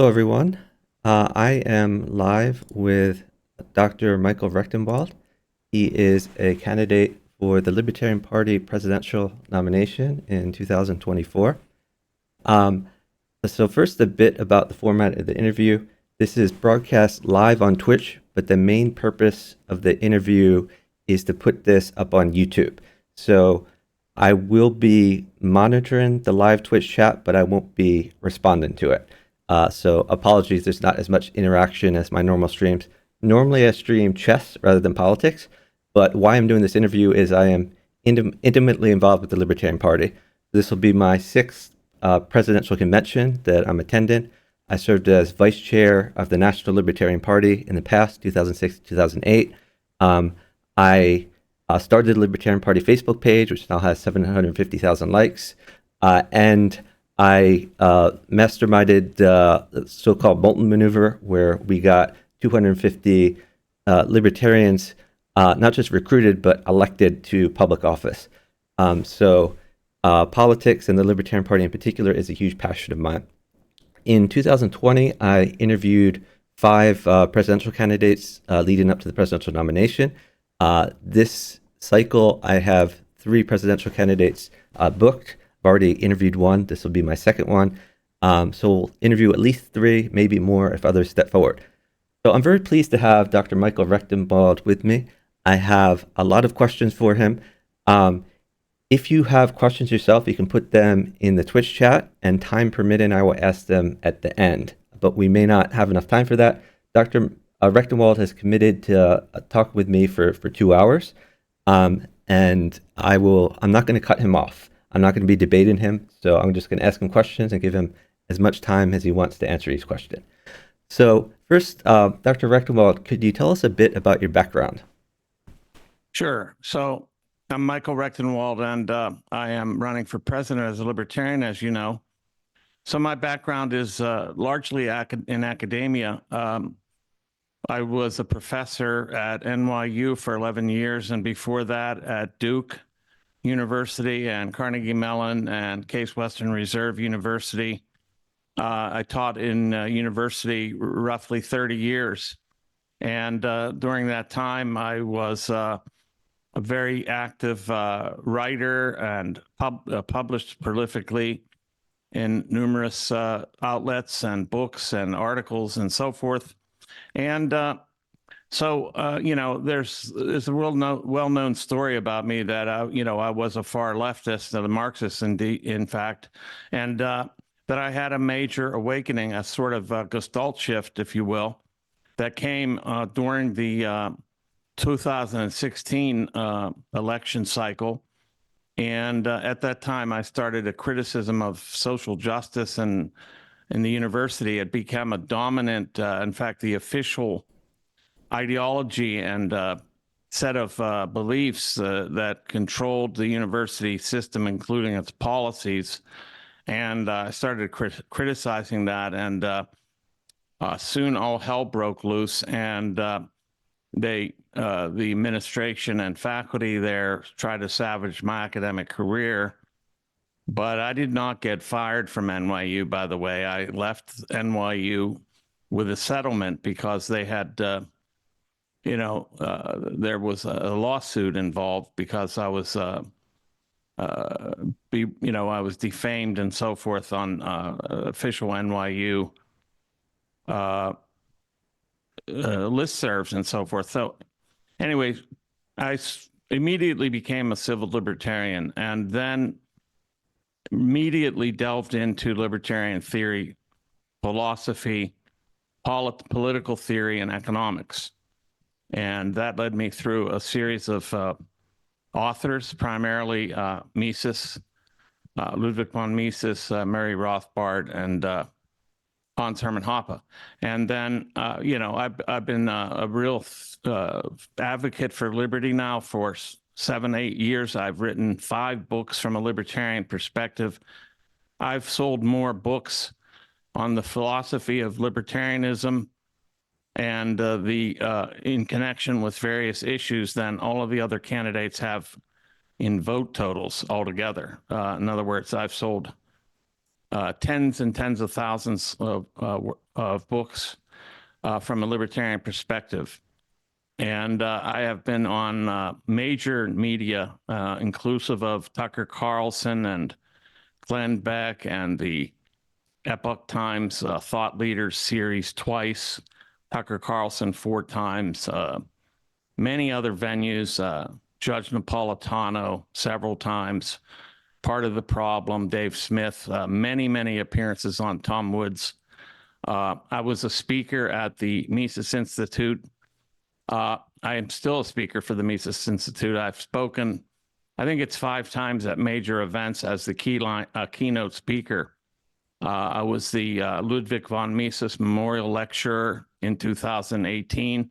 Hello, everyone. I am live with Dr. Michael Rectenwald. He is a candidate for the Libertarian Party presidential nomination in 2024. Um, so first, a bit about the format of the interview. This is broadcast live on Twitch, but the main purpose of the interview is to put this up on YouTube. So I will be monitoring the live Twitch chat, but I won't be responding to it. So apologies, there's not as much interaction as my normal streams. Normally I stream chess rather than politics, but why I'm doing this interview is I am intimately involved with the Libertarian Party. This will be my sixth presidential convention that I'm attending. I served as vice chair of the National Libertarian Party in the past, 2006 to 2008. I started the Libertarian Party Facebook page, which now has 750,000 likes, and I masterminded the so-called Bolton maneuver, where we got 250 libertarians not just recruited, but elected to public office. So politics and the Libertarian Party in particular is a huge passion of mine. In 2020, I interviewed 5 presidential candidates leading up to the presidential nomination. This cycle, I have 3 presidential candidates booked. I've already interviewed one. This will be my second one. So we'll interview at least 3, maybe more if others step forward. So I'm very pleased to have Dr. Michael Rectenwald with me. I have a lot of questions for him. If you have questions yourself, you can put them in the Twitch chat, and time permitting, I will ask them at the end. But we may not have enough time for that. Dr. Rectenwald has committed to talk with me for 2 hours, and I'm not going to cut him off. I'm not going to be debating him, so I'm just going to ask him questions and give him as much time as he wants to answer each question. So first, Dr. Rectenwald, could you tell us a bit about your background? Sure. So I'm Michael Rectenwald, and I am running for president as a libertarian, as you know. So my background is largely in academia. I was a professor at NYU for 11 years, and before that at Duke University and Carnegie Mellon and Case Western Reserve University. I taught in university roughly 30 years. And during that time, I was a very active writer and published prolifically in numerous outlets and books and articles and so forth. And you know, there's a well-known story about me that I was a far leftist, a Marxist in fact, and that I had a major awakening, a sort of Gestalt shift, if you will, that came during the 2016 election cycle. And at that time, I started a criticism of social justice, and in the university, it became a dominant, in fact, the official ideology and set of beliefs that controlled the university system, including its policies. And I started criticizing that, and soon all hell broke loose, and the administration and faculty there tried to savage my academic career. But I did not get fired from NYU, by the way. I left NYU with a settlement because they had, there was a lawsuit involved because I was, I was defamed and so forth on official NYU listservs and so forth. So anyway, I immediately became a civil libertarian, and then immediately delved into libertarian theory, philosophy, political theory, and economics. And that led me through a series of authors, primarily Mises, Ludwig von Mises, Murray Rothbard, and Hans Hermann Hoppe. And then, I've been a real advocate for liberty now for 7, 8 years. I've written 5 books from a libertarian perspective. I've sold more books on the philosophy of libertarianism and in connection with various issues than all of the other candidates have in vote totals altogether. In other words, I've sold tens and tens of thousands of books from a libertarian perspective. And I have been on major media, inclusive of Tucker Carlson and Glenn Beck and the Epoch Times Thought Leaders series twice, Tucker Carlson 4 times, many other venues, Judge Napolitano several times, Part of the Problem, Dave Smith, many appearances on Tom Woods. I was a speaker at the Mises Institute. I am still a speaker for the Mises Institute. I've spoken, I think it's 5 times at major events as the keynote speaker. I was the Ludwig von Mises Memorial Lecturer in 2018.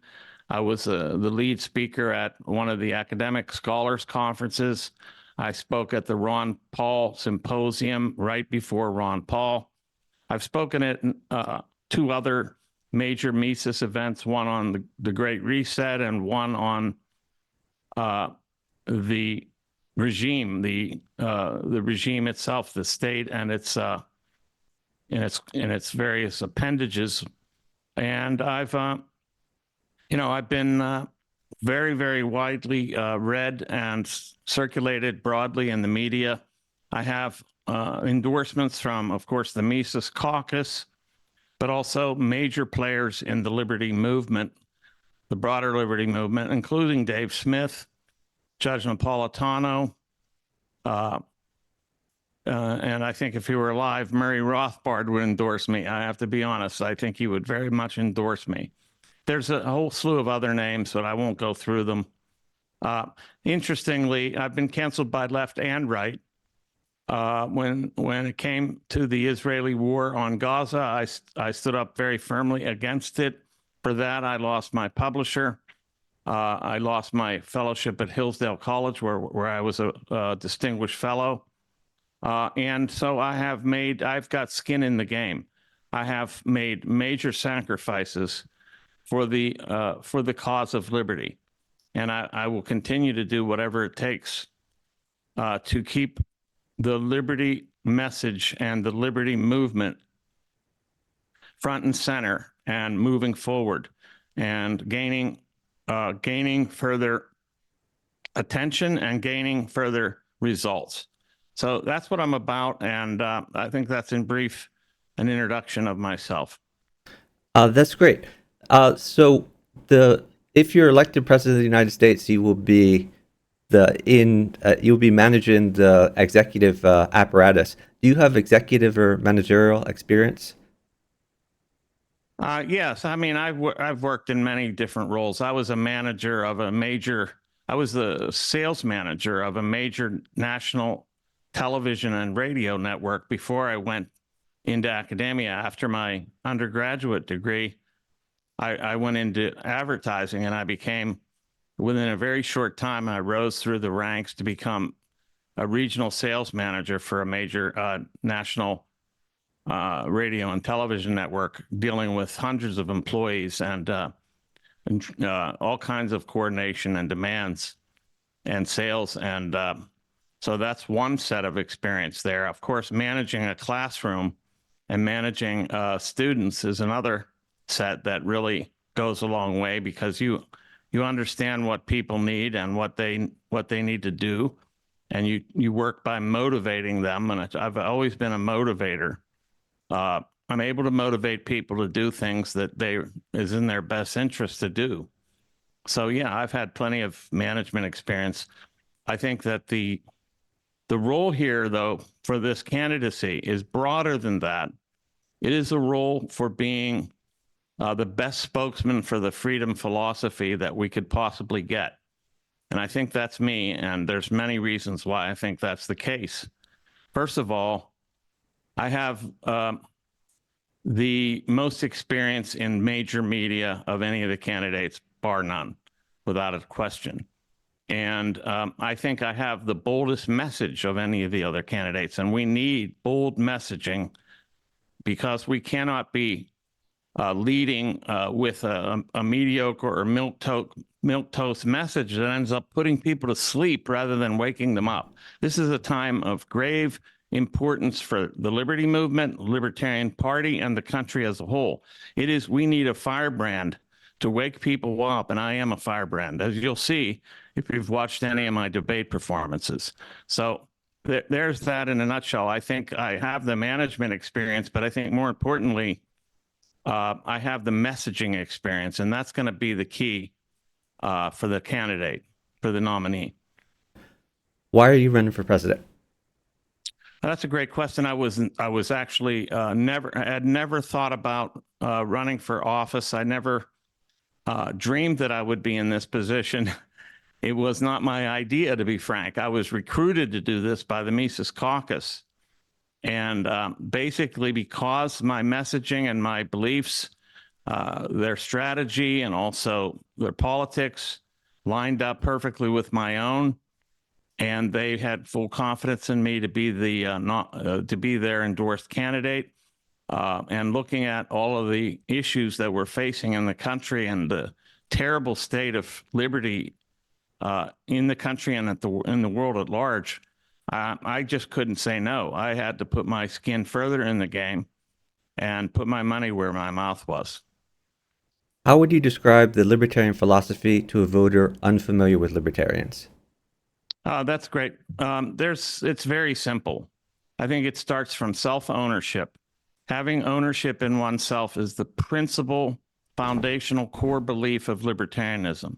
I was the lead speaker at one of the academic scholars conferences. I spoke at the Ron Paul Symposium right before Ron Paul. I've spoken at 2 other major Mises events, one on the Great Reset and one on the regime, the regime itself, the state and its various appendages. And I've been very widely read and circulated broadly in the media. I have endorsements from, of course, the Mises Caucus, but also major players in the liberty movement, the broader liberty movement, including Dave Smith, Judge Napolitano, and I think if he were alive, Murray Rothbard would endorse me. I have to be honest. I think he would very much endorse me. There's a whole slew of other names, but I won't go through them. Interestingly, I've been canceled by left and right. When it came to the Israeli war on Gaza, I stood up very firmly against it. For that, I lost my publisher. I lost my fellowship at Hillsdale College, where I was a distinguished fellow. And so I've got skin in the game. I have made major sacrifices for the cause of liberty. And I will continue to do whatever it takes to keep the liberty message and the liberty movement front and center and moving forward and gaining further attention and gaining further results. So that's what I'm about, and I think that's in brief an introduction of myself. That's great. So if you're elected president of the United States, you will be you'll be managing the executive apparatus. Do you have executive or managerial experience? Yes, I mean I've worked in many different roles. I was a manager of I was the sales manager of a major national television and radio network before I went into academia. After my undergraduate degree, I went into advertising, and I became, within a very short time, I rose through the ranks to become a regional sales manager for a major national radio and television network, dealing with hundreds of employees and all kinds of coordination and demands and sales. And so that's one set of experience there. Of course, managing a classroom and managing students is another set that really goes a long way, because you understand what people need and what they need to do, and you work by motivating them. And I've always been a motivator. I'm able to motivate people to do things that is in their best interest to do. So yeah, I've had plenty of management experience. I think that the role here, though, for this candidacy is broader than that. It is a role for being the best spokesman for the freedom philosophy that we could possibly get. And I think that's me, and there's many reasons why I think that's the case. First of all, I have the most experience in major media of any of the candidates, bar none, without a question. And I think I have the boldest message of any of the other candidates, and we need bold messaging, because we cannot be leading with a mediocre or milquetoast message that ends up putting people to sleep rather than waking them up. This is a time of grave importance for the liberty movement, Libertarian Party, and the country as a whole. We need a firebrand to wake people up, and I am a firebrand, as you'll see if you've watched any of my debate performances. So there's that in a nutshell. I think I have the management experience, but I think more importantly, I have the messaging experience, and that's going to be the key for the candidate, for the nominee. Why are you running for president? That's a great question. I was actually never thought about running for office. I never dreamed that I would be in this position. It was not my idea, to be frank. I was recruited to do this by the Mises Caucus. And basically, because my messaging and my beliefs, their strategy, and also their politics lined up perfectly with my own, and they had full confidence in me to be their endorsed candidate. And looking at all of the issues that we're facing in the country and the terrible state of liberty in the country and in the world at large, I just couldn't say no. I had to put my skin further in the game and put my money where my mouth was. How would you describe the libertarian philosophy to a voter unfamiliar with libertarians? That's great. It's very simple. I think it starts from self-ownership. Having ownership in oneself is the principal, foundational core belief of libertarianism.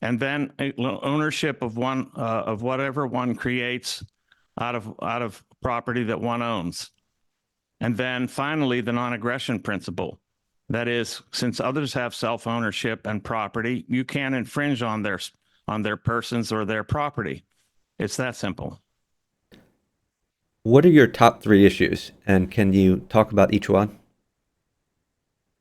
And then ownership of whatever one creates out of property that one owns. And then finally, the non-aggression principle. That is, since others have self-ownership and property, you can't infringe on their persons or their property. It's that simple. What are your top 3 issues, and can you talk about each one?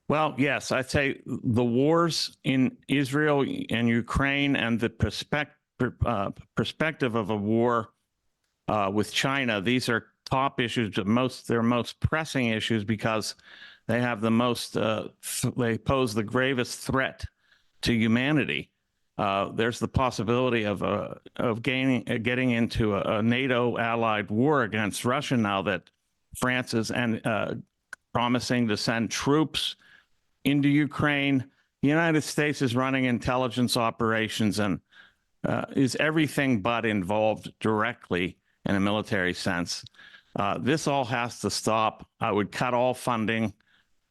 Well, yes, I'd say the wars in Israel and Ukraine and the perspective of a war with China. These are top issues, but they're most pressing issues because they have they pose the gravest threat to humanity. There's the possibility of getting into a NATO allied war against Russia now that France is promising to send troops into Ukraine. The United States is running intelligence operations and is everything but involved directly in a military sense. This all has to stop. I would cut all funding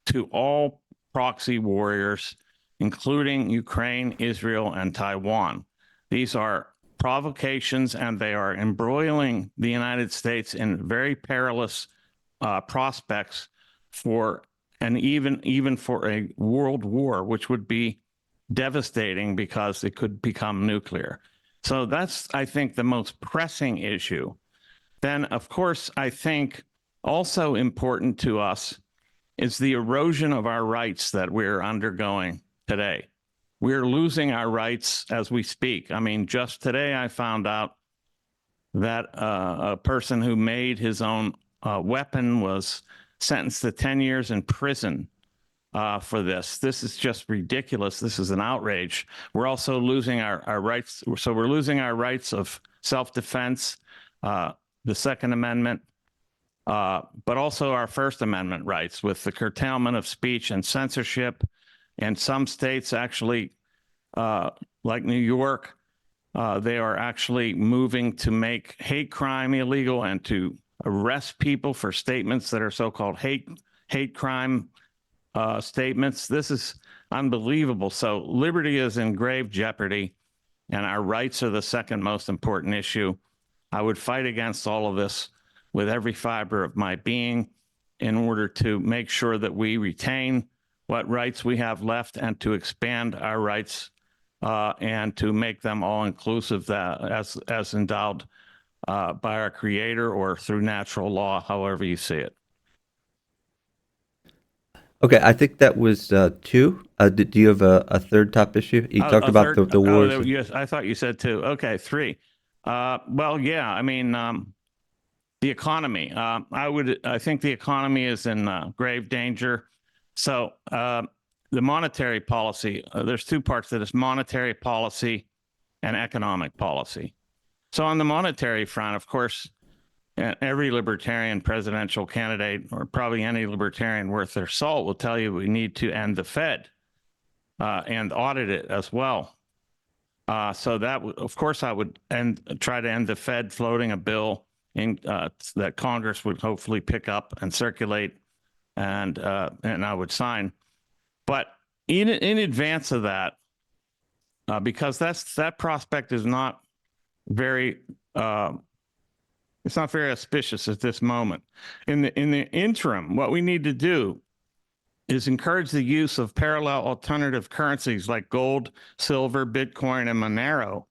to all proxy warriors, including Ukraine, Israel, and Taiwan. These are provocations, and they are embroiling the United States in very perilous prospects for even for a world war, which would be devastating because it could become nuclear. So that's, I think, the most pressing issue. Then, of course, I think also important to us is the erosion of our rights that we're undergoing today. We're losing our rights as we speak. I mean, just today I found out that a person who made his own weapon was sentenced to 10 years in prison for this. This is just ridiculous. This is an outrage. We're also losing our rights. So we're losing our rights of self-defense, the Second Amendment, but also our First Amendment rights with the curtailment of speech and censorship. And some states actually, like New York, they are actually moving to make hate crime illegal and to arrest people for statements that are so-called hate crime statements. This is unbelievable. So liberty is in grave jeopardy, and our rights are the second most important issue. I would fight against all of this with every fiber of my being in order to make sure that we retain what rights we have left and to expand our rights and to make them all inclusive as endowed by our Creator or through natural law, however you see it. Okay, I think that was 2. Do you have a third top issue? You talked about the wars. Yes, I thought you said 2. Okay, 3. Well, yeah, I mean, the economy. I think the economy is in grave danger. So the monetary policy, there's 2 parts to this: monetary policy and economic policy. So on the monetary front, of course, every libertarian presidential candidate, or probably any libertarian worth their salt, will tell you we need to end the Fed and audit it as well. So that, of course, I would try to end the Fed, floating a bill that Congress would hopefully pick up and circulate, and I would sign. But in advance of that, because that prospect is not very it's not very auspicious at this moment. In the interim, what we need to do is encourage the use of parallel alternative currencies like gold, silver, Bitcoin, and Monero,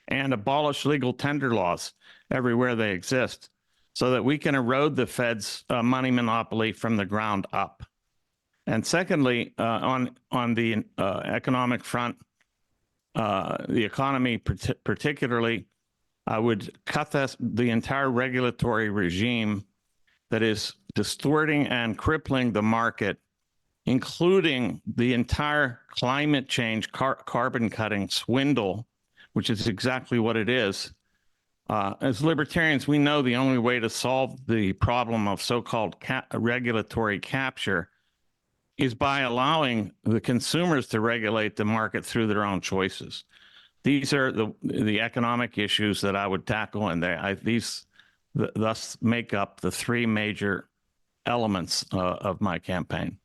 and abolish legal tender laws everywhere they exist, so that we can erode the Fed's money monopoly from the ground up. And secondly, on the economic front, the economy particularly, I would cut the entire regulatory regime that is distorting and crippling the market, including the entire climate change carbon cutting swindle, which is exactly what it is. As libertarians, we know the only way to solve the problem of so-called regulatory capture is by allowing the consumers to regulate the market through their own choices. These are the economic issues that I would tackle, and these thus make up the three major elements of my campaign.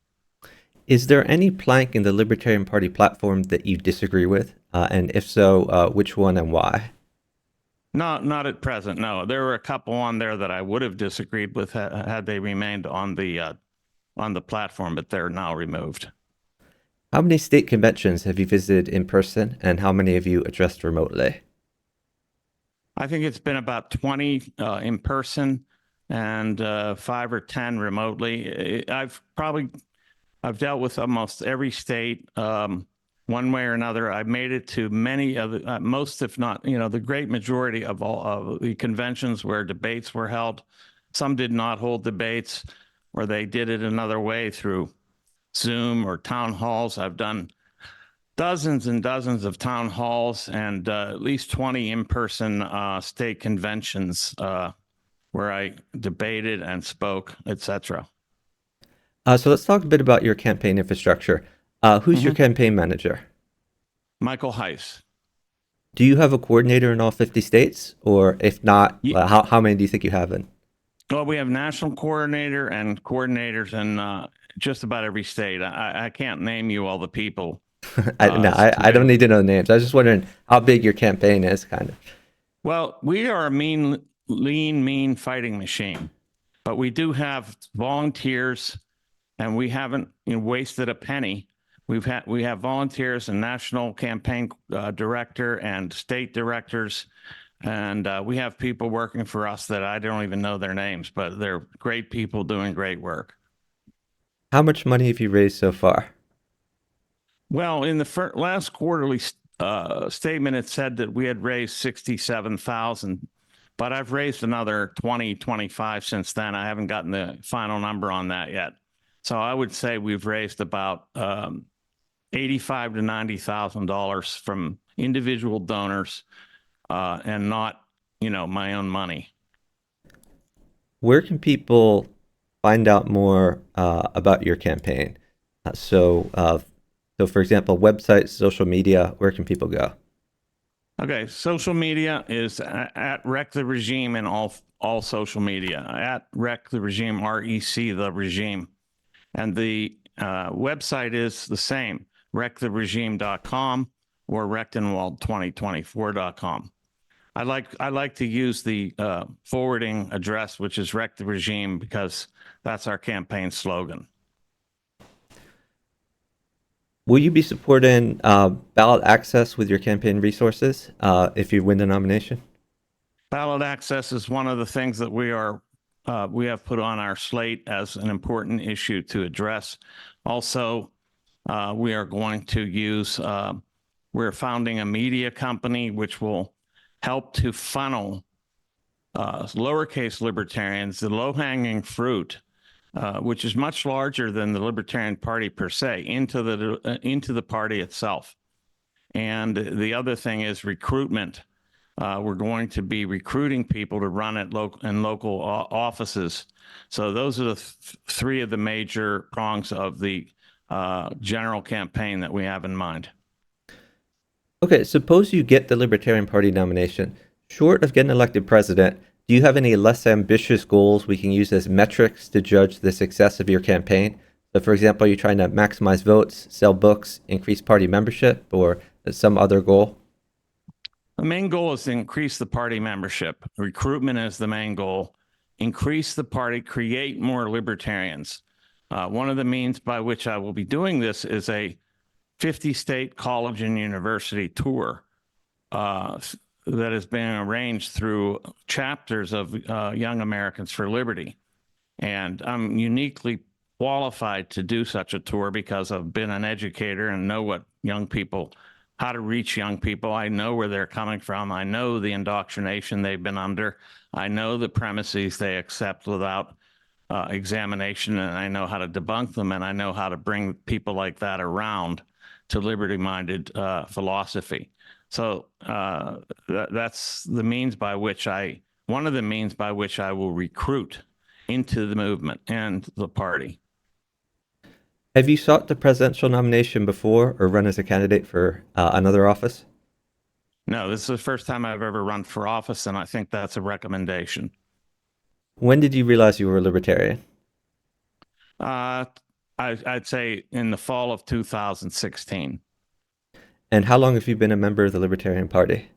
Is there any plank in the Libertarian Party platform that you disagree with? And if so, which one and why? No, not at present. No, there were a couple on there that I would have disagreed with had they remained on the platform, but they're now removed. How many state conventions have you visited in person, and how many have you addressed remotely? I think it's been about 20 in person and 5 or 10 remotely. I've dealt with almost every state one way or another. I've made it to many of the most, if not, the great majority of all of the conventions where debates were held. Some did not hold debates, or they did it another way through Zoom or town halls. I've done dozens and dozens of town halls and at least 20 in-person state conventions where I debated and spoke, etc. So let's talk a bit about your campaign infrastructure. Who's your campaign manager? Michael Heiss. Do you have a coordinator in all 50 states? Or if not, how many do you think you have in? Well, we have national coordinator and coordinators in just about every state. I can't name you all the people. I don't need to know the names. I was just wondering how big your campaign is, kind of. Well, we are a lean fighting machine, but we do have volunteers, and we haven't wasted a penny. We have volunteers and national campaign director and state directors, and we have people working for us that I don't even know their names, but they're great people doing great work. How much money have you raised so far? Well, in the last quarterly statement, it said that we had raised 67,000, but I've raised another 25 since then. I haven't gotten the final number on that yet. So I would say we've raised about $85,000 to $90,000 from individual donors, and not, my own money. Where can people find out more about your campaign? So, for example, websites, social media, where can people go? Okay, social media is at Wreck the Regime in all social media. At Wreck the Regime, REC the Regime. And the website is the same, wrecktheregime.com or Rectenwald2024.com. I like to use the forwarding address, which is Wreck the Regime, because that's our campaign slogan. Will you be supporting ballot access with your campaign resources if you win the nomination? Ballot access is one of the things that we have put on our slate as an important issue to address. Also, we are going to use, we're founding a media company which will help to funnel lowercase libertarians, the low-hanging fruit, which is much larger than the Libertarian Party per se, into the party itself. And the other thing is recruitment we're going to be recruiting people to run at local offices. So those are the three of the major prongs of the general campaign that we have in mind. Okay, suppose you get the Libertarian Party nomination. Short of getting elected president, do you have any less ambitious goals we can use as metrics to judge the success of your campaign? So, for example, are you trying to maximize votes, sell books, increase party membership, or some other goal? The main goal is to increase the party membership. Recruitment is the main goal. Increase the party, create more libertarians. One of the means by which I will be doing this is a 50-state college and university tour that has been arranged through chapters of Young Americans for Liberty. And I'm uniquely qualified to do such a tour because I've been an educator and know what young people, how to reach young people. I know where they're coming from. I know the indoctrination they've been under. I know the premises they accept without examination, and I know how to debunk them, and I know how to bring people like that around to liberty-minded philosophy. So that's the means by which one of the means by which I will recruit into the movement and the party. Have you sought the presidential nomination before or run as a candidate for another office? No, this is the first time I've ever run for office, and I think that's a recommendation. When did you realize you were a libertarian? I'd say in the fall of 2016. And how long have you been a member of the Libertarian Party?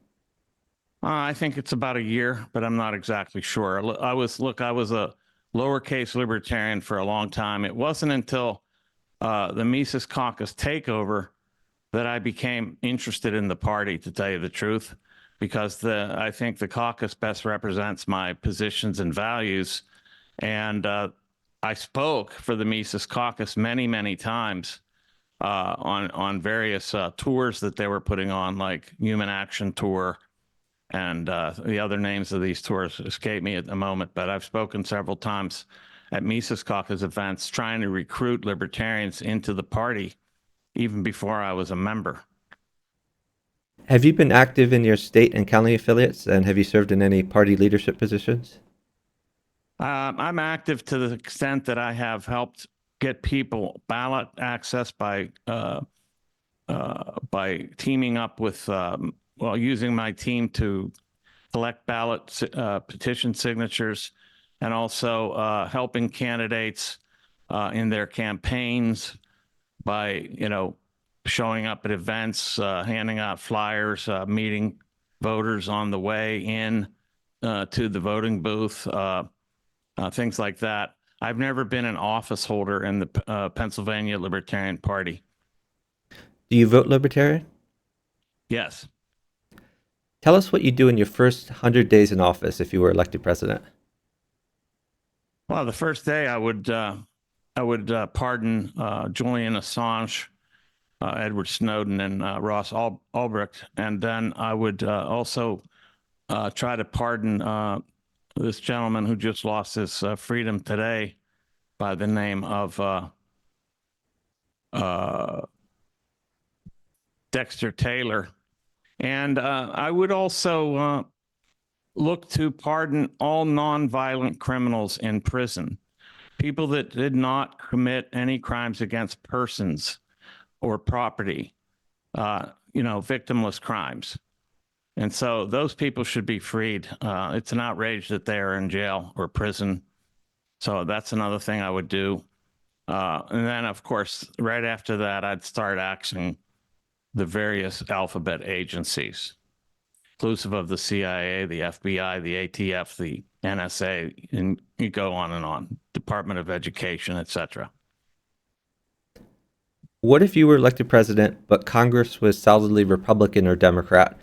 I think it's about a year, but I'm not exactly sure. I was a lowercase libertarian for a long time. It wasn't until the Mises Caucus takeover that I became interested in the party, to tell you the truth, because I think the caucus best represents my positions and values. And I spoke for the Mises Caucus many, many times on various tours that they were putting on, like Human Action Tour, and the other names of these tours escape me at the moment, but I've spoken several times at Mises Caucus events trying to recruit libertarians into the party even before I was a member. Have you been active in your state and county affiliates, and have you served in any party leadership positions? I'm active to the extent that I have helped get people ballot access by teaming up with, using my team to collect ballot petition signatures, and also helping candidates in their campaigns by, showing up at events, handing out flyers, meeting voters on the way in to the voting booth, things like that. I've never been an office holder in the Pennsylvania Libertarian Party. Do you vote Libertarian? Yes. Tell us what you do in your first 100 days in office if you were elected president. Well, the first day I would pardon Julian Assange, Edward Snowden, and Ross Ulbricht, and then I would also try to pardon this gentleman who just lost his freedom today by the name of Dexter Taylor. And I would also look to pardon all nonviolent criminals in prison, people that did not commit any crimes against persons or property, victimless crimes. And so those people should be freed. It's an outrage that they are in jail or prison. So that's another thing I would do. And then, of course, right after that, I'd start axing the various alphabet agencies, inclusive of the CIA, the FBI, the ATF, the NSA, and you go on, Department of Education, etc. What if you were elected president, but Congress was solidly Republican or Democrat?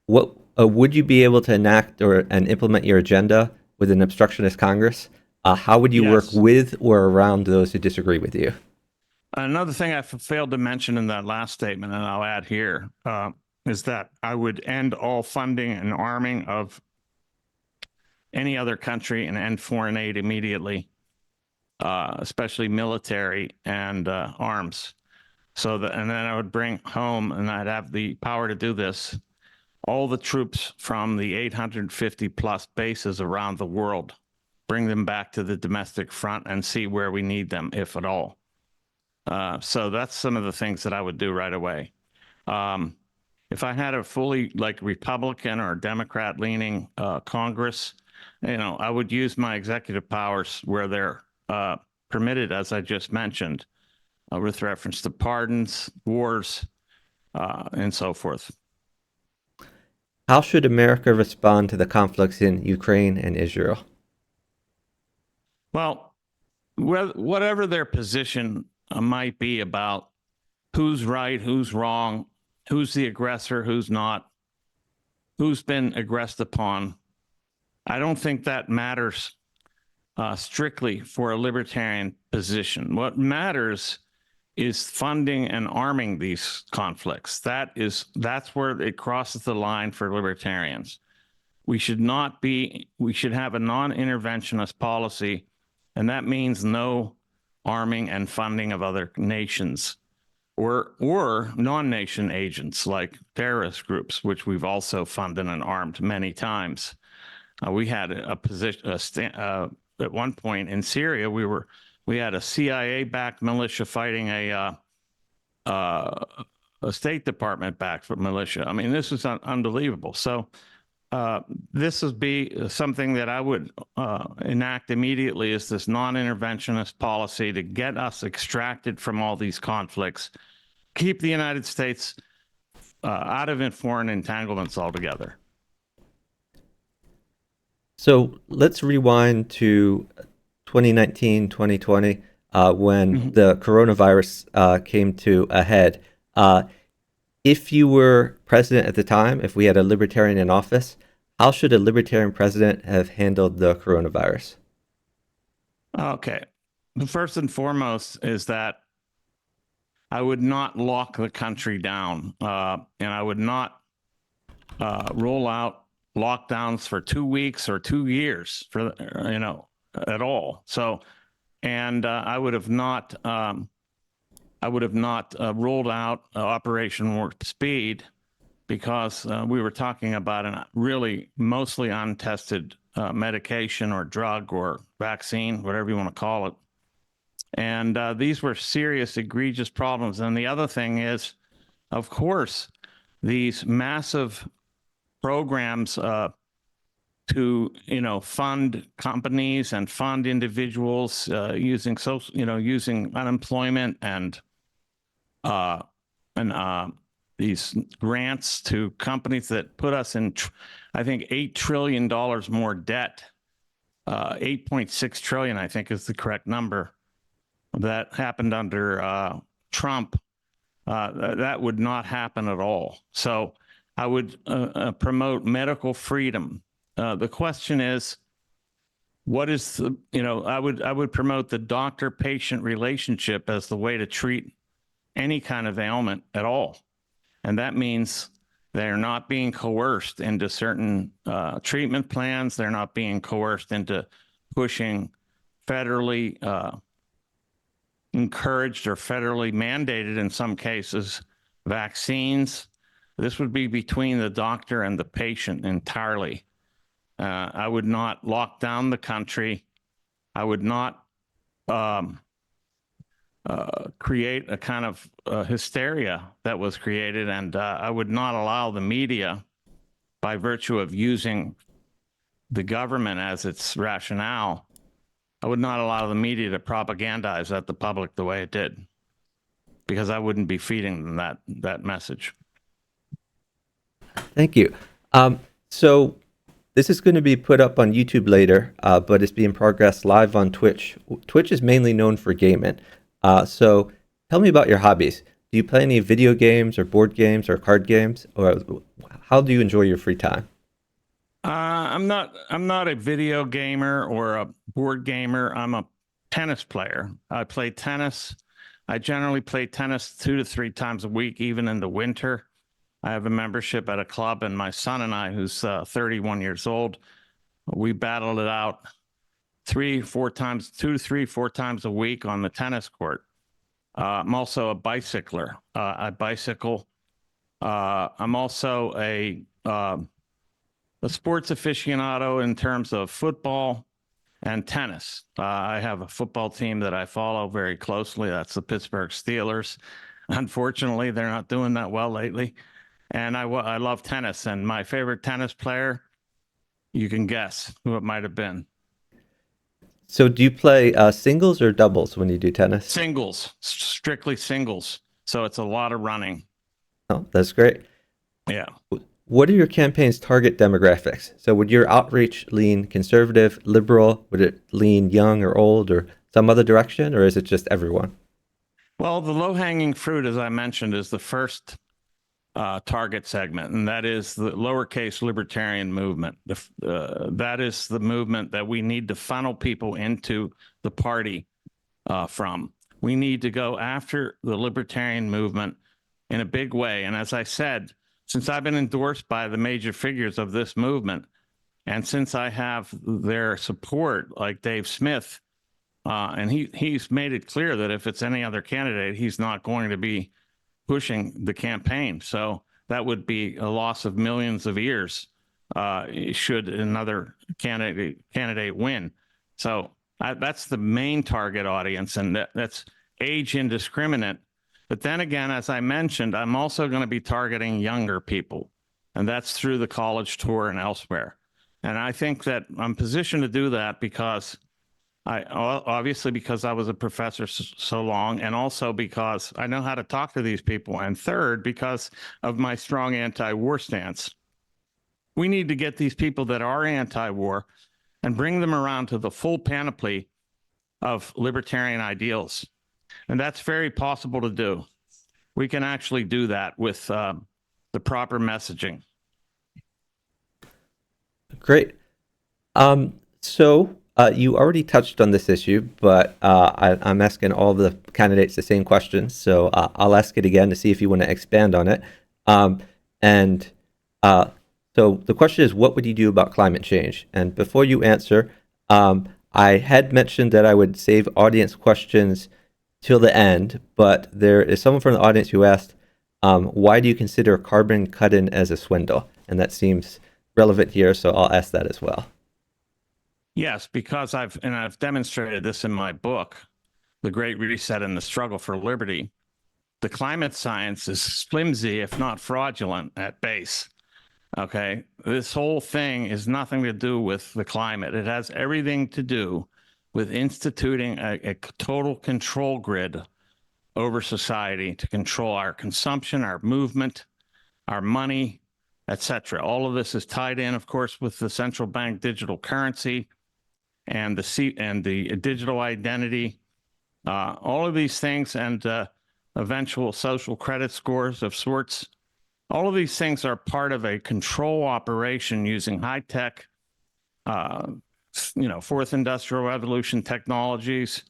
What would you be able to enact and implement your agenda with an obstructionist Congress? How would you work Yes. with or around those who disagree with you? Another thing I failed to mention in that last statement, and I'll add here, is that I would end all funding and arming of any other country and end foreign aid immediately, especially military and arms. And then I would bring home, and I'd have the power to do this, all the troops from the 850 plus bases around the world, bring them back to the domestic front and see where we need them, if at all. So that's some of the things that I would do right away. If I had a fully like Republican or Democrat leaning Congress, I would use my executive powers where they're permitted, as I just mentioned, with reference to pardons, wars, and so forth. How should America respond to the conflicts in Ukraine and Israel? Well, whatever their position might be about who's right, who's wrong, who's the aggressor, who's not, who's been aggressed upon, I don't think that matters strictly for a libertarian position. What matters is funding and arming these conflicts. That's where it crosses the line for libertarians. We should have a non-interventionist policy, and that means no arming and funding of other nations or non-nation agents like terrorist groups, which we've also funded and armed many times. We had a position at one point in Syria. We had a CIA-backed militia fighting a State Department-backed militia. I mean, this is unbelievable. So this would be something that I would enact immediately, is this non-interventionist policy to get us extracted from all these conflicts, keep the United States out of foreign entanglements altogether. So let's rewind to 2019, 2020, when the coronavirus came to a head. If you were president at the time, if we had a libertarian in office, how should a libertarian president have handled the coronavirus? Okay. The first and foremost is that I would not lock the country down, and I would not roll out lockdowns for 2 weeks or 2 years at all. So, and I would have not rolled out Operation Warp Speed, because we were talking about a really mostly untested medication or drug or vaccine, whatever you want to call it. And these were serious, egregious problems. And the other thing is, of course, these massive programs to fund companies and fund individuals using using unemployment and these grants to companies that put us in, I think, $8 trillion more debt. 8.6 trillion, I think, is the correct number. That happened under Trump. That would not happen at all. So I would promote medical freedom. The question is, what is I would promote the doctor-patient relationship as the way to treat any kind of ailment at all. And that means they're not being coerced into certain treatment plans. They're not being coerced into pushing federally encouraged or federally mandated, in some cases, vaccines. This would be between the doctor and the patient entirely. I would not lock down the country. I would not create a kind of hysteria that was created, and I would not allow the media, by virtue of using the government as its rationale, I would not allow the media to propagandize at the public the way it did, because I wouldn't be feeding them that message. Thank you. So this is going to be put up on YouTube later, but it's being progressed live on Twitch. Twitch is mainly known for gaming. So tell me about your hobbies. Do you play any video games or board games or card games, or how do you enjoy your free time? I'm not a video gamer or a board gamer. I'm a tennis player. I play tennis. I generally play tennis 2 to 3 times a week, even in the winter. I have a membership at a club, and my son and I, who's 31 years old, we battled it out 2 to 3, 4 times a week on the tennis court. I'm also a bicycler. I bicycle. I'm also a a sports aficionado in terms of football and tennis. I have a football team that I follow very closely. That's the Pittsburgh Steelers. Unfortunately, they're not doing that well lately. And I love tennis. And my favorite tennis player, you can guess who it might have been. So do you play singles or doubles when you do tennis? Singles, strictly singles. So it's a lot of running. Oh, that's great. Yeah. What are your campaign's target demographics? So would your outreach lean conservative, liberal? Would it lean young or old or some other direction, or is it just everyone? Well, the low-hanging fruit, as I mentioned, is the first target segment, and that is the lowercase libertarian movement. That is the movement that we need to funnel people into the party from. We need to go after the libertarian movement in a big way. And as I said, since I've been endorsed by the major figures of this movement, and since I have their support, like Dave Smith, and he's made it clear that if it's any other candidate, he's not going to be pushing the campaign. So that would be a loss of millions of ears should another candidate win. So that's the main target audience, and that's age indiscriminate. But then again, as I mentioned, I'm also going to be targeting younger people, and that's through the college tour and elsewhere. And I think that I'm positioned to do that because obviously because I was a professor so long, and also because I know how to talk to these people. And third, because of my strong anti-war stance. We need to get these people that are anti-war and bring them around to the full panoply of libertarian ideals. And that's very possible to do. We can actually do that with the proper messaging. Great. So you already touched on this issue, but I'm asking all the candidates the same question. So I'll ask it again to see if you want to expand on it. So the question is, what would you do about climate change? And before you answer, I had mentioned that I would save audience questions till the end, but there is someone from the audience who asked, why do you consider carbon cut-in as a swindle? And that seems relevant here, so I'll ask that as well. Yes, because I've demonstrated this in my book, The Great Reset and the Struggle for Liberty. The climate science is flimsy, if not fraudulent, at base. Okay, this whole thing is nothing to do with the climate. It has everything to do with instituting a total control grid over society to control our consumption, our movement, our money, etc. All of this is tied in, of course, with the central bank digital currency and the digital identity, all of these things, and eventual social credit scores of sorts. All of these things are part of a control operation using high-tech, fourth industrial revolution technologies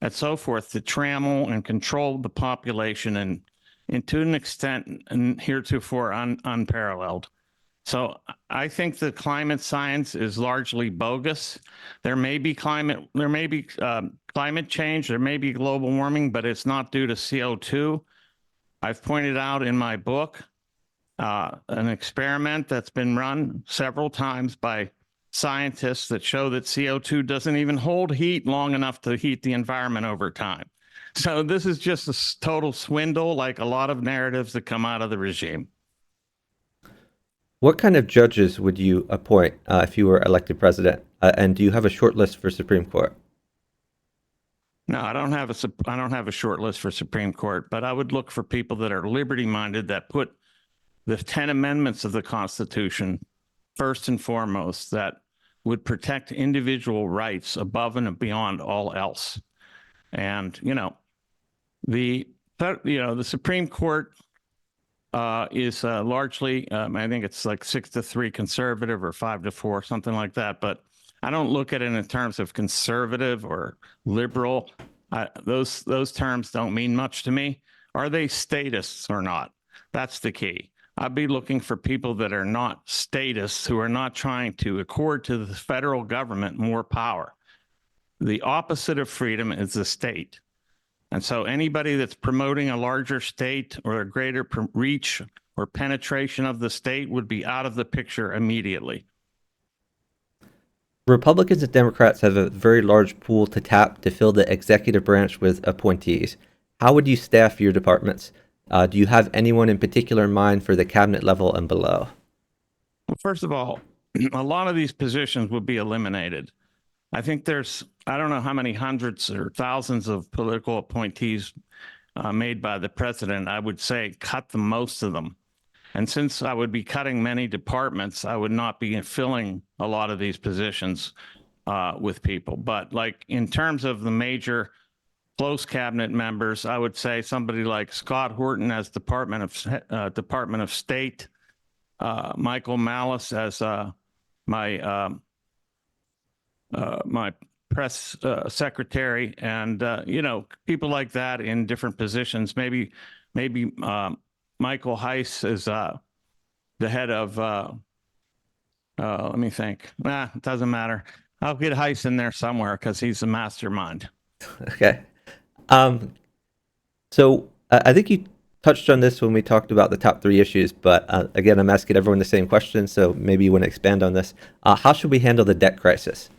and so forth to trammel and control the population, and to an extent and heretofore unparalleled. So I think the climate science is largely bogus. There may be climate change, there may be global warming, but it's not due to CO2. I've pointed out in my book an experiment that's been run several times by scientists that show that CO2 doesn't even hold heat long enough to heat the environment over time. So this is just a total swindle, like a lot of narratives that come out of the regime. What kind of judges would you appoint if you were elected president? And do you have a short list for Supreme Court? No, I don't have a short list for Supreme Court, but I would look for people that are liberty-minded, that put the 10 amendments of the Constitution first and foremost, that would protect individual rights above and beyond all else. And the Supreme Court is largely, I think it's like 6-3 conservative or 5-4, something like that. But I don't look at it in terms of conservative or liberal. Those terms don't mean much to me. Are they statists or not? That's the key. I'd be looking for people that are not statists, who are not trying to accord to the federal government more power. The opposite of freedom is the state. And so anybody that's promoting a larger state or a greater reach or penetration of the state would be out of the picture immediately. Republicans and Democrats have a very large pool to tap to fill the executive branch with appointees. How would you staff your departments? Do you have anyone in particular in mind for the cabinet level and below? Well, first of all, a lot of these positions would be eliminated. I think I don't know how many hundreds or thousands of political appointees made by the president. I would say cut the most of them. And since I would be cutting many departments, I would not be filling a lot of these positions with people. But like in terms of the major close cabinet members, I would say somebody like Scott Horton as Department of State, Michael Malice as my press secretary, and people like that in different positions. Maybe Michael Heiss is the head of. Let me think. It doesn't matter. I'll get Heiss in there somewhere because he's a mastermind. Okay. So I think you touched on this when we talked about the top 3 issues, but again, I'm asking everyone the same question, so maybe you want to expand on this. How should we handle the debt crisis?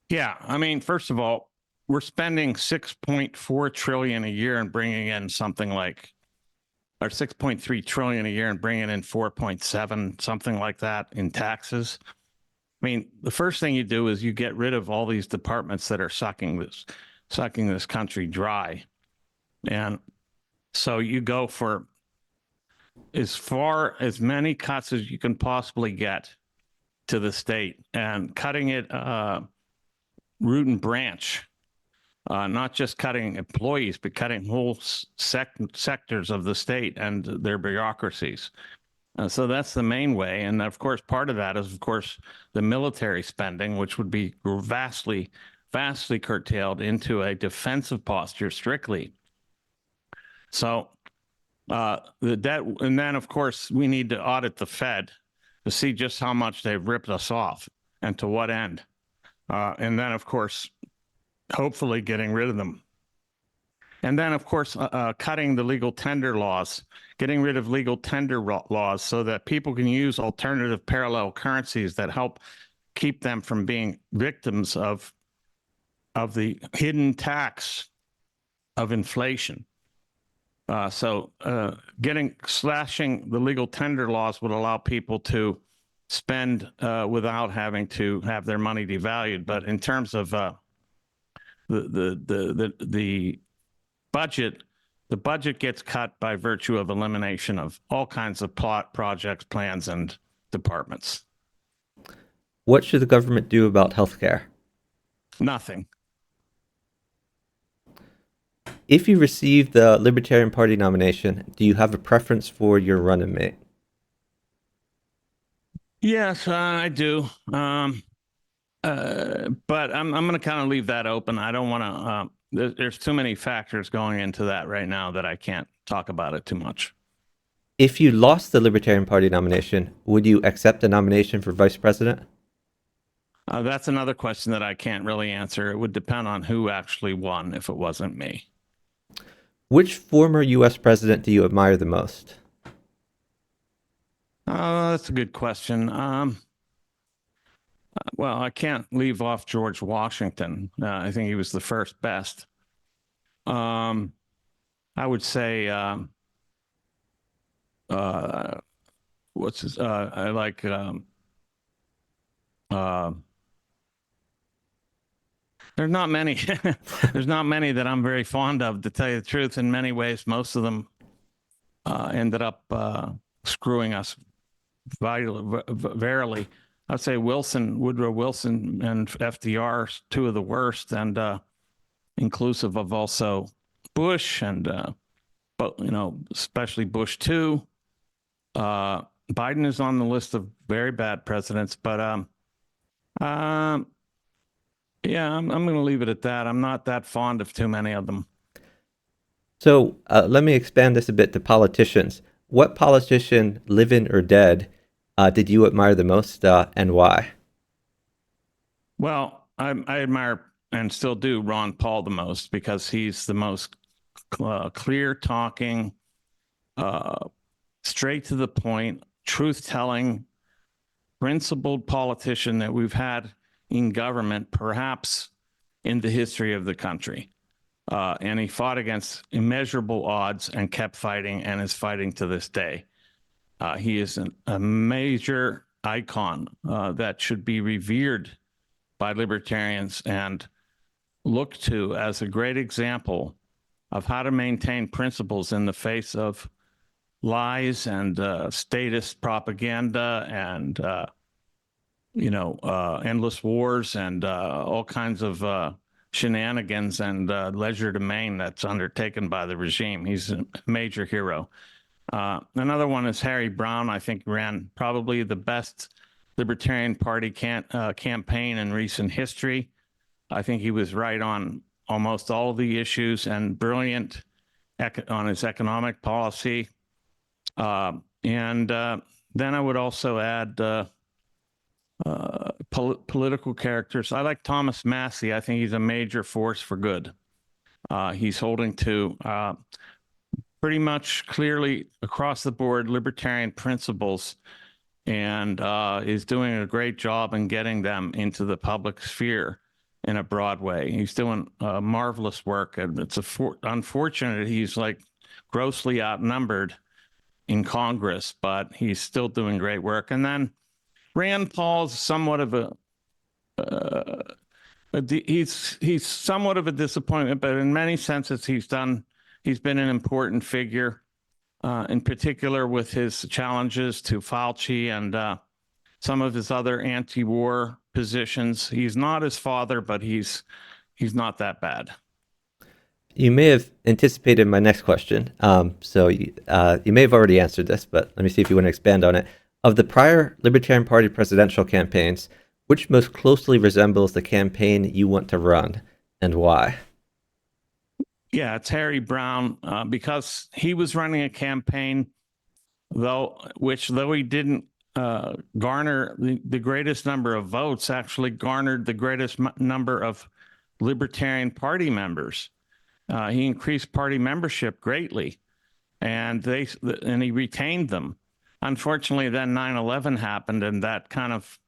Yeah, I mean, first of all, we're spending 6.4 trillion a year and bringing in something like, or 6.3 trillion a year and bringing in 4.7, something like that in taxes. I mean, the first thing you do is you get rid of all these departments that are sucking this country dry. And so you go for as many cuts as you can possibly get to the state, and cutting it root and branch, not just cutting employees, but cutting whole sectors of the state and their bureaucracies. So that's the main way. And of course, part of that is, of course, the military spending, which would be vastly curtailed into a defensive posture strictly. So the debt, and then of course, we need to audit the Fed to see just how much they've ripped us off and to what end. And then, of course, hopefully getting rid of them. And then, of course, cutting the legal tender laws, getting rid of legal tender laws so that people can use alternative parallel currencies that help keep them from being victims of the hidden tax of inflation. So slashing the legal tender laws would allow people to spend without having to have their money devalued. But in terms of the budget, the budget gets cut by virtue of elimination of all kinds of projects, plans, and departments. What should the government do about healthcare? Nothing. If you receive the Libertarian Party nomination, do you have a preference for your running mate? Yes, I do. But I'm going to kind of leave that open. I don't want to. There's too many factors going into that right now that I can't talk about it too much. If you lost the Libertarian Party nomination, would you accept the nomination for vice president? That's another question that I can't really answer. It would depend on who actually won if it wasn't me. Which former U.S. president do you admire the most? That's a good question. Well, I can't leave off George Washington. I think he was the first best. I would say, what's his? I like. There's not many. There's not many that I'm very fond of, to tell you the truth. In many ways, most of them ended up screwing us verily. I'd say Woodrow Wilson, and FDR, two of the worst, and inclusive of also Bush, and but especially Bush too. Biden is on the list of very bad presidents, but yeah, I'm going to leave it at that. I'm not that fond of too many of them. So let me expand this a bit to politicians. What politician, living or dead, did you admire the most, and why? Well, I admire and still do Ron Paul the most, because he's the most clear talking, straight to the point, truth-telling, principled politician that we've had in government, perhaps in the history of the country. And he fought against immeasurable odds and kept fighting and is fighting to this day. He is a major icon that should be revered by libertarians and looked to as a great example of how to maintain principles in the face of lies and statist propaganda and endless wars and all kinds of shenanigans and legerdemain that's undertaken by the regime. He's a major hero. Another one is Harry Browne. I think ran probably the best Libertarian Party campaign in recent history. I think he was right on almost all of the issues and brilliant on his economic policy. Then I would also add political characters. I like Thomas Massey. I think he's a major force for good. He's holding to pretty much clearly across the board libertarian principles and is doing a great job in getting them into the public sphere in a broad way. He's doing marvelous work, and it's unfortunate he's like grossly outnumbered in Congress, but he's still doing great work. And then Rand Paul's somewhat of he's somewhat of a disappointment, but in many senses he's been an important figure, in particular with his challenges to Fauci and some of his other anti-war positions. He's not his father, but he's not that bad. You may have anticipated my next question. So you may have already answered this, but let me see if you want to expand on it. Of the prior Libertarian Party presidential campaigns, which most closely resembles the campaign you want to run, and why? Yeah, it's Harry Browne, because he was running a campaign, though he didn't garner the greatest number of votes, actually garnered the greatest number of Libertarian Party members. He increased party membership greatly, and he retained them. Unfortunately, then 9/11 happened, and that kind of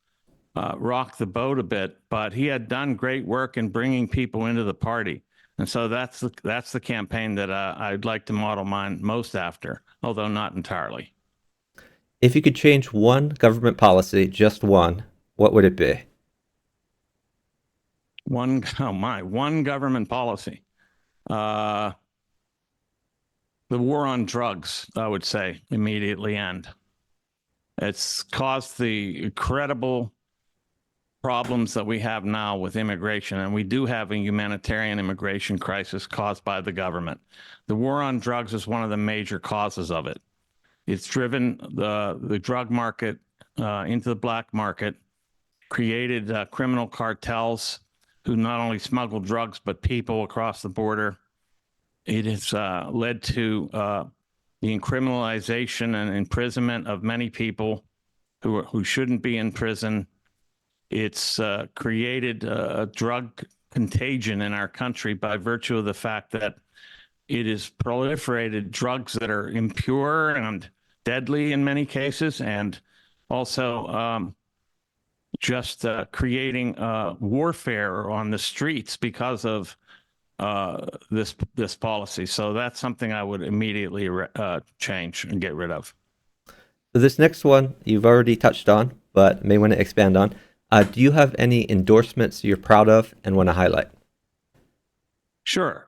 rocked the boat a bit. But he had done great work in bringing people into the party, and so that's the campaign that I'd like to model mine most after, although not entirely. If you could change one government policy, just one, what would it be? One government policy. The war on drugs, I would say, immediately end. It's caused the incredible problems that we have now with immigration, and we do have a humanitarian immigration crisis caused by the government. The war on drugs is one of the major causes of it. It's driven the drug market into the black market, created criminal cartels who not only smuggle drugs, but people across the border. It has led to the criminalization and imprisonment of many people who shouldn't be in prison. It's created a drug contagion in our country by virtue of the fact that it has proliferated drugs that are impure and deadly in many cases, and also just creating warfare on the streets because of this policy. So that's something I would immediately change and get rid of. So this next one you've already touched on, but may want to expand on. Do you have any endorsements you're proud of and want to highlight? Sure.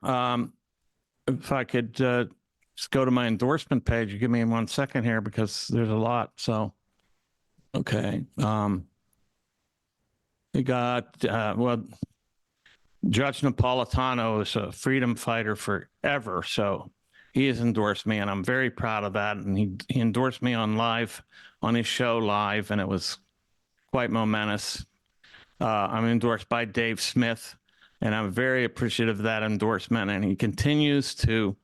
If I could just go to my endorsement page, give me 1 second here because there's a lot. So, okay. We got, Judge Napolitano is a freedom fighter forever. So he has endorsed me, and I'm very proud of that. And he endorsed me on his show live, and it was quite momentous. I'm endorsed by Dave Smith, and I'm very appreciative of that endorsement. And he continues to,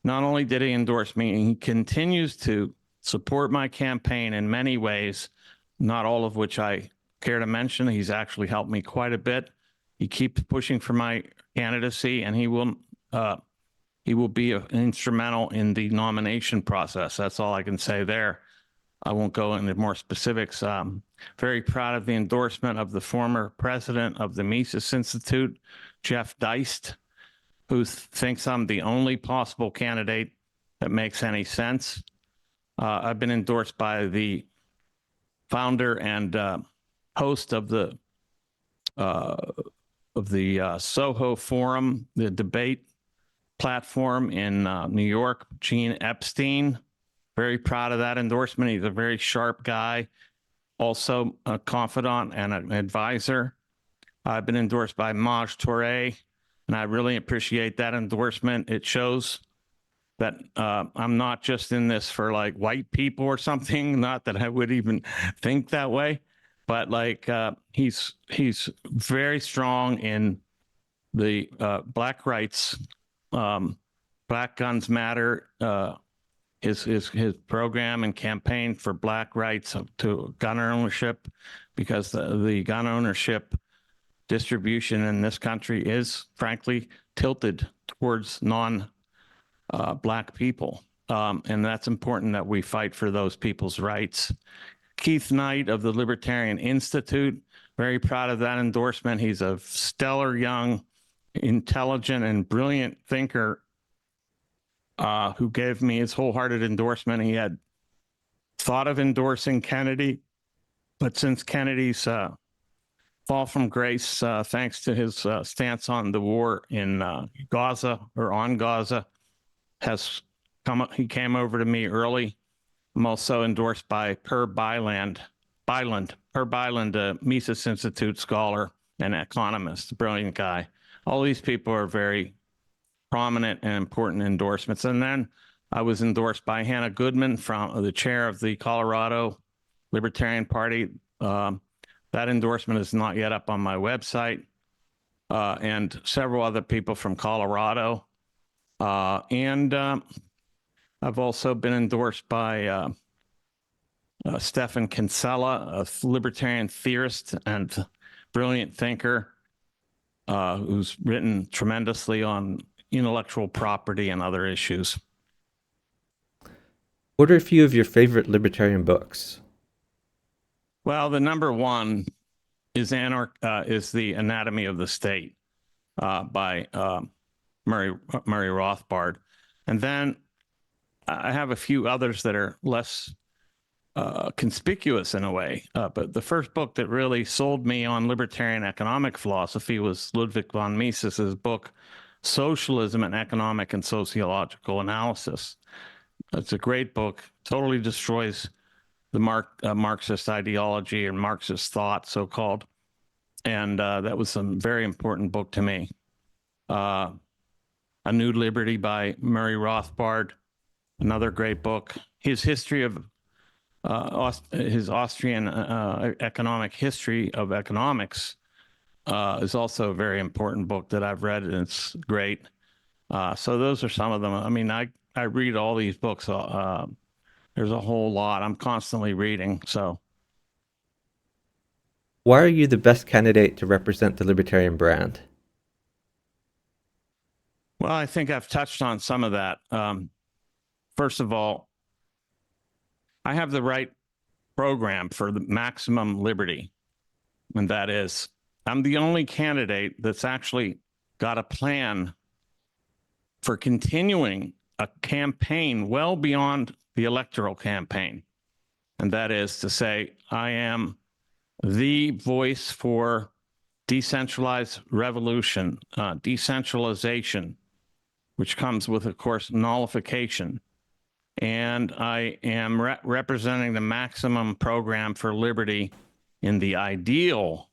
not only did he endorse me, he continues to support my campaign in many ways, not all of which I care to mention. He's actually helped me quite a bit. He keeps pushing for my candidacy, and he will he will be instrumental in the nomination process. That's all I can say there. I won't go into more specifics. Very proud of the endorsement of the former president of the Mises Institute, Jeff Deist, who thinks I'm the only possible candidate that makes any sense. I've been endorsed by the founder and host of the Soho Forum, the debate platform in New York, Gene Epstein. Very proud of that endorsement. He's a very sharp guy, also a confidant and an advisor. I've been endorsed by Maj Touré, and I really appreciate that endorsement. It shows that I'm not just in this for like white people or something, not that I would even think that way, but like he's very strong in the black rights, Black Guns Matter, his program and campaign for black rights to gun ownership, because the gun ownership distribution in this country is frankly tilted towards non-black people. And that's important that we fight for those people's rights. Keith Knight of the Libertarian Institute, very proud of that endorsement. He's a stellar, young, intelligent, and brilliant thinker who gave me his wholehearted endorsement. He had thought of endorsing Kennedy, but since Kennedy's fall from grace, thanks to his stance on the war in Gaza, or on Gaza, he came over to me early. I'm also endorsed by Herb Byland, a Mises Institute scholar and economist, brilliant guy. All these people are very prominent and important endorsements. And then I was endorsed by Hannah Goodman, from the chair of the Colorado Libertarian Party. That endorsement is not yet up on my website, and several other people from Colorado. And I've also been endorsed by Stephan Kinsella, a libertarian theorist and brilliant thinker, who's written tremendously on intellectual property and other issues. What are a few of your favorite libertarian books? Well, the number one is The Anatomy of the State by Murray Rothbard. And then I have a few others that are less conspicuous in a way. But the first book that really sold me on libertarian economic philosophy was Ludwig von Mises's book, Socialism and Economic and Sociological Analysis. It's a great book, totally destroys the Marxist ideology and Marxist thought, so-called. And that was a very important book to me. A New Liberty by Murray Rothbard, another great book. His history of his Austrian economic history of economics is also a very important book that I've read, and it's great. So those are some of them. I mean, I read all these books. There's a whole lot. I'm constantly reading. So, Why are you the best candidate to represent the libertarian brand? well, I think I've touched on some of that. First of all, I have the right program for the maximum liberty, and that is, I'm the only candidate that's actually got a plan for continuing a campaign well beyond the electoral campaign. And that is to say, I am the voice for decentralized revolution, decentralization, which comes with, of course, nullification. And I am representing the maximum program for liberty in the ideal,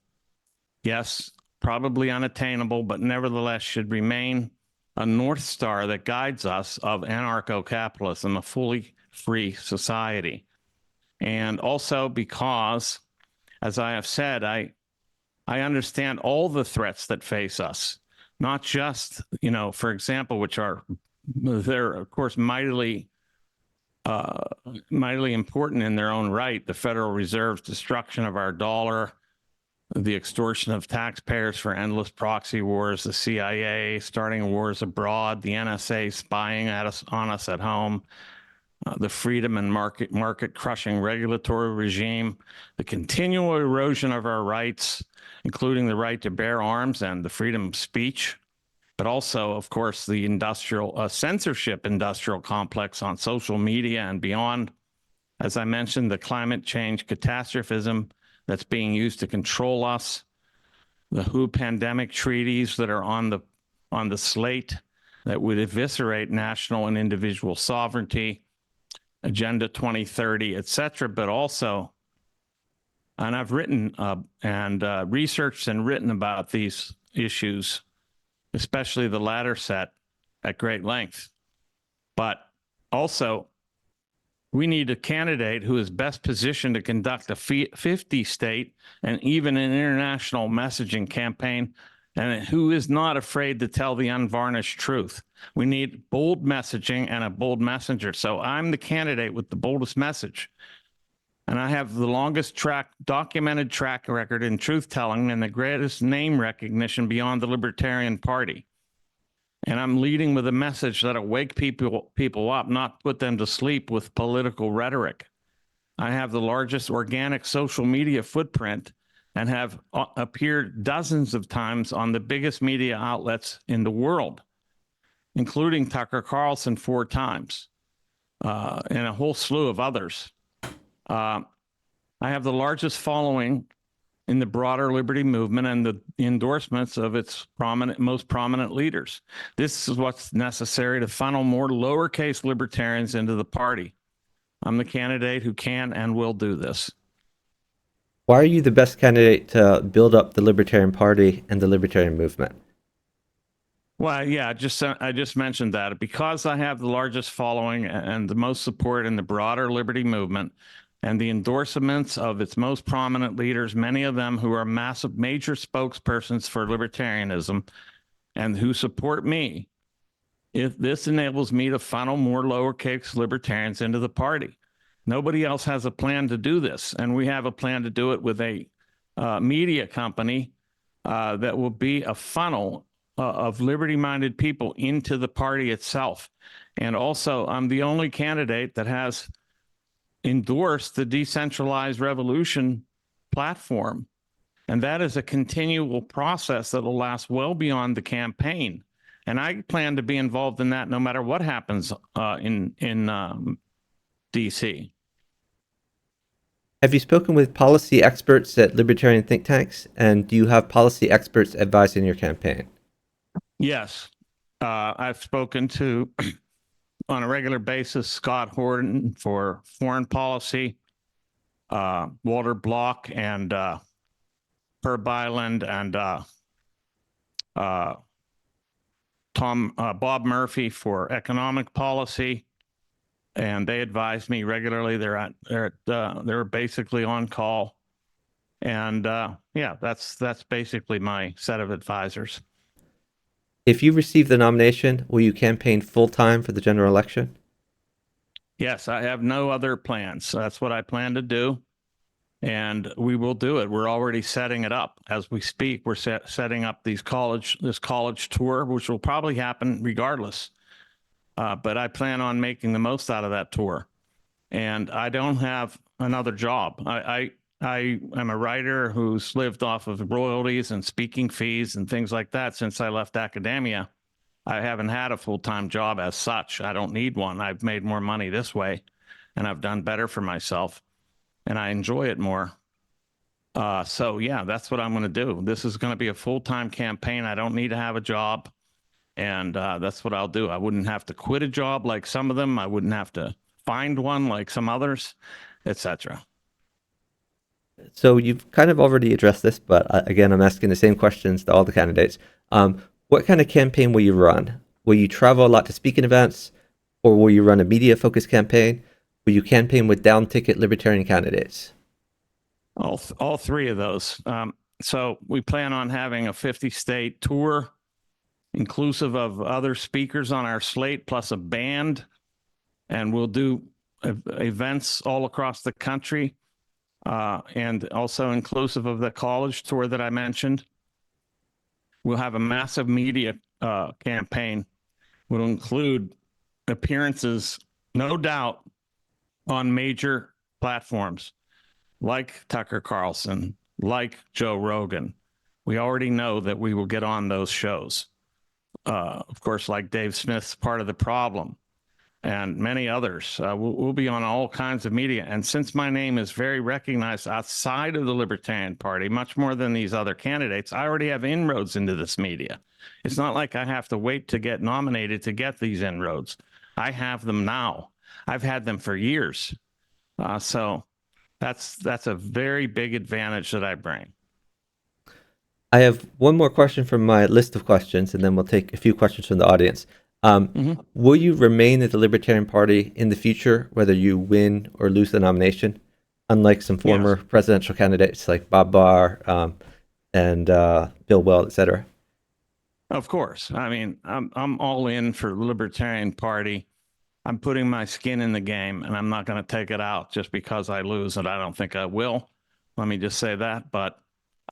yes, probably unattainable, but nevertheless should remain a North Star that guides us, of anarcho-capitalism, a fully free society. And also because, as I have said, I understand all the threats that face us, not just, for example, which are, they're of course mightily important in their own right, the Federal Reserve's destruction of our dollar, the extortion of taxpayers for endless proxy wars, the CIA starting wars abroad, the NSA spying on us at home, the freedom and market crushing regulatory regime, the continual erosion of our rights, including the right to bear arms and the freedom of speech, but also, of course, the censorship industrial complex on social media and beyond. As I mentioned, the climate change catastrophism that's being used to control us, the WHO pandemic treaties that are on the slate that would eviscerate national and individual sovereignty, Agenda 2030, et cetera, but also, and I've written and researched and written about these issues, especially the latter set, at great length. But also, we need a candidate who is best positioned to conduct a 50-state and even an international messaging campaign, and who is not afraid to tell the unvarnished truth. We need bold messaging and a bold messenger. So I'm the candidate with the boldest message. And I have the longest documented track record in truth-telling and the greatest name recognition beyond the Libertarian Party. And I'm leading with a message that'll wake people up, not put them to sleep with political rhetoric. I have the largest organic social media footprint and have appeared dozens of times on the biggest media outlets in the world, including Tucker Carlson 4 times, and a whole slew of others. I have the largest following in the broader liberty movement and the endorsements of its most prominent leaders. This is what's necessary to funnel more lowercase libertarians into the party. I'm the candidate who can and will do this. Why are you the best candidate to build up the Libertarian Party and the Libertarian movement? Well, yeah, I just mentioned that. Because I have the largest following and the most support in the broader liberty movement, and the endorsements of its most prominent leaders, many of them who are major spokespersons for libertarianism and who support me, if this enables me to funnel more lowercase libertarians into the party. Nobody else has a plan to do this, and we have a plan to do it with a media company that will be a funnel of liberty-minded people into the party itself. And also, I'm the only candidate that has endorsed the decentralized revolution platform. And that is a continual process that will last well beyond the campaign. And I plan to be involved in that no matter what happens in DC. Have you spoken with policy experts at libertarian think tanks? And do you have policy experts advising your campaign? Yes. I've spoken to on a regular basis Scott Horton for foreign policy, Walter Block and Herb Island and Bob Murphy for economic policy, and they advise me regularly. They're basically on call, and yeah, that's basically my set of advisors. If you receive the nomination, will you campaign full-time for the general election? Yes, I have no other plans. That's what I plan to do, and we will do it. We're already setting it up as we speak. We're setting up this college tour, which will probably happen regardless. But I plan on making the most out of that tour, and I don't have another job. I am a writer who's lived off of royalties and speaking fees and things like that since I left academia. I haven't had a full-time job as such. I don't need one. I've made more money this way, and I've done better for myself, and I enjoy it more. So yeah, that's what I'm going to do. This is going to be a full-time campaign. I don't need to have a job, and that's what I'll do. I wouldn't have to quit a job like some of them. I wouldn't have to find one like some others, etc. So you've kind of already addressed this, but again, I'm asking the same questions to all the candidates. What kind of campaign will you run? Will you travel a lot to speaking events, or will you run a media-focused campaign? Will you campaign with down-ticket libertarian candidates? All three of those. So we plan on having a 50-state tour, inclusive of other speakers on our slate, plus a band, and we'll do events all across the country. and also inclusive of the college tour that I mentioned. We'll have a massive media campaign. Will include appearances, no doubt, on major platforms like Tucker Carlson, like Joe Rogan. We already know that we will get on those shows. Of course, like Dave Smith's Part of the Problem and many others. We'll be on all kinds of media. And since my name is very recognized outside of the Libertarian Party, much more than these other candidates, I already have inroads into this media. It's not like I have to wait to get nominated to get these inroads. I have them now. I've had them for years. So that's a very big advantage that I bring. I have one more question from my list of questions, and then we'll take a few questions from the audience. Will you remain at the Libertarian Party in the future, whether you win or lose the nomination, unlike some former presidential candidates like Bob Barr and Bill Weld, et cetera? Of course. I mean, I'm all in for the Libertarian Party. I'm putting my skin in the game, and I'm not going to take it out just because I lose, and I don't think I will. Let me just say that. But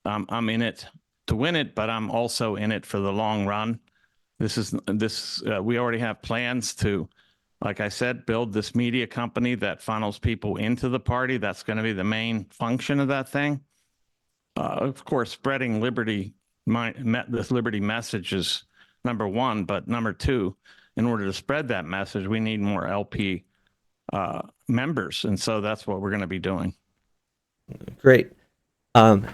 I'm in it to win it, but I'm also in it for the long run. We already have plans to, like I said, build this media company that funnels people into the party. That's going to be the main function of that thing. Of course, spreading liberty, this liberty message is number one, but number two, in order to spread that message, we need more LP members. And so that's what we're going to be doing. Great.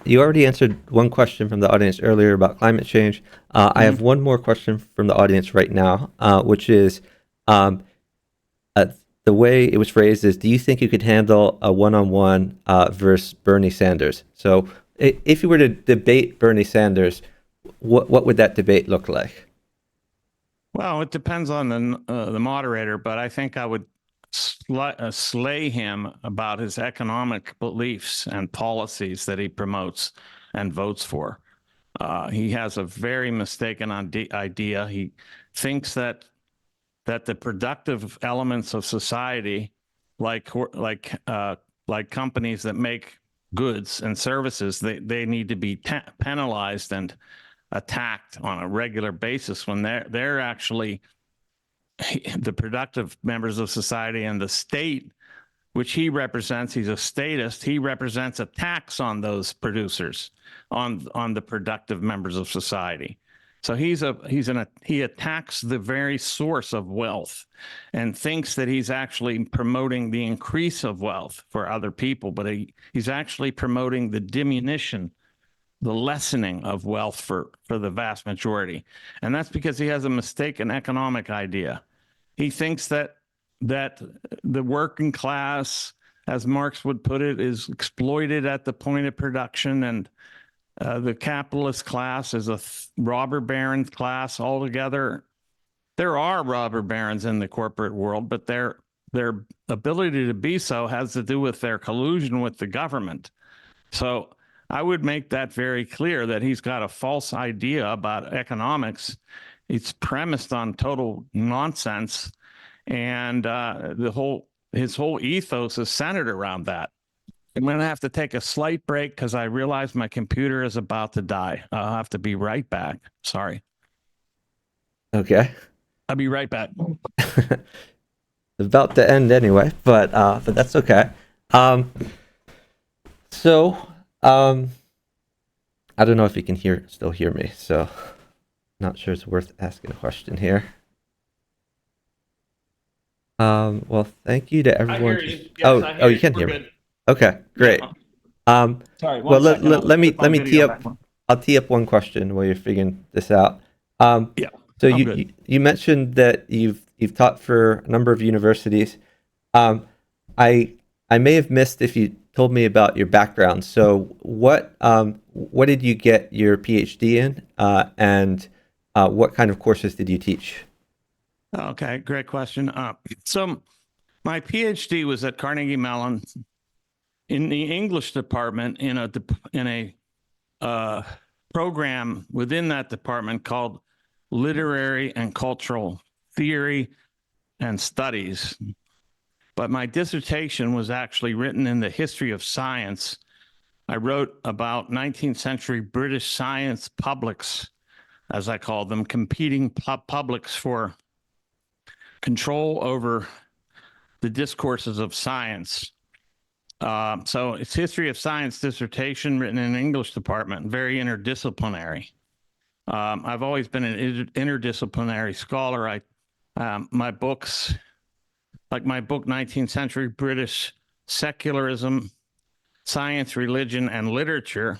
You already answered one question from the audience earlier about climate change. I have one more question from the audience right now, which is the way it was phrased is, do you think you could handle a one-on-one versus Bernie Sanders? So if you were to debate Bernie Sanders, what would that debate look like? Well, it depends on the moderator, but I think I would slay him about his economic beliefs and policies that he promotes and votes for. He has a very mistaken idea. He thinks that the productive elements of society, like companies that make goods and services, they need to be penalized and attacked on a regular basis when they're actually the productive members of society, and the state, which he represents, he's a statist, he represents a tax on those producers, on the productive members of society. So he attacks the very source of wealth and thinks that he's actually promoting the increase of wealth for other people, but he's actually promoting the diminution, the lessening of wealth for the vast majority. And that's because he has a mistaken economic idea. He thinks that the working class, as Marx would put it, is exploited at the point of production, and the capitalist class is a robber baron class altogether. There are robber barons in the corporate world, but their ability to be so has to do with their collusion with the government. So I would make that very clear, that he's got a false idea about economics. It's premised on total nonsense, and his whole ethos is centered around that. I'm going to have to take a slight break because I realize my computer is about to die. I'll have to be right back. Sorry. Okay. I'll be right back. About to end anyway, but that's okay. I don't know if you can still hear me, so not sure it's worth asking a question here. Well, thank you to everyone. I hear you. Yes, you can hear good. me. Okay, great. Yeah. Sorry. Well, let me tee up. I'll tee up one question while you're figuring this out. Yeah. So you mentioned that you've taught for a number of universities. I may have missed if you told me about your background. So what did you get your PhD in, and what kind of courses did you teach? Okay, great question. So my PhD was at Carnegie Mellon in the English department in a program within that department called Literary and Cultural Theory and Studies. but my dissertation was actually written in the history of science. I wrote about 19th century British science publics, as I call them, competing publics for control over the discourses of science. So it's history of science dissertation written in English department, very interdisciplinary. I've always been an interdisciplinary scholar. My books, like my book, 19th Century British Secularism, Science, Religion, and Literature,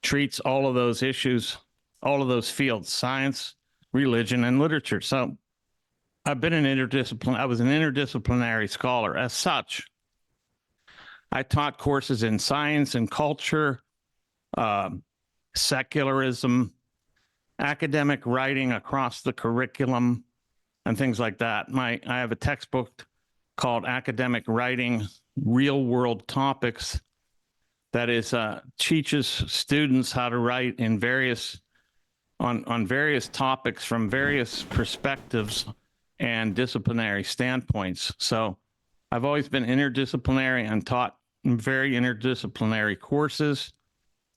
treats all of those issues, all of those fields, science, religion, and literature. So I've been I was an interdisciplinary scholar. As such, I taught courses in science and culture, secularism, academic writing across the curriculum, and things like that. I have a textbook called Academic Writing, Real World Topics, that is teaches students how to write in on various topics from various perspectives and disciplinary standpoints. So I've always been interdisciplinary and taught very interdisciplinary courses.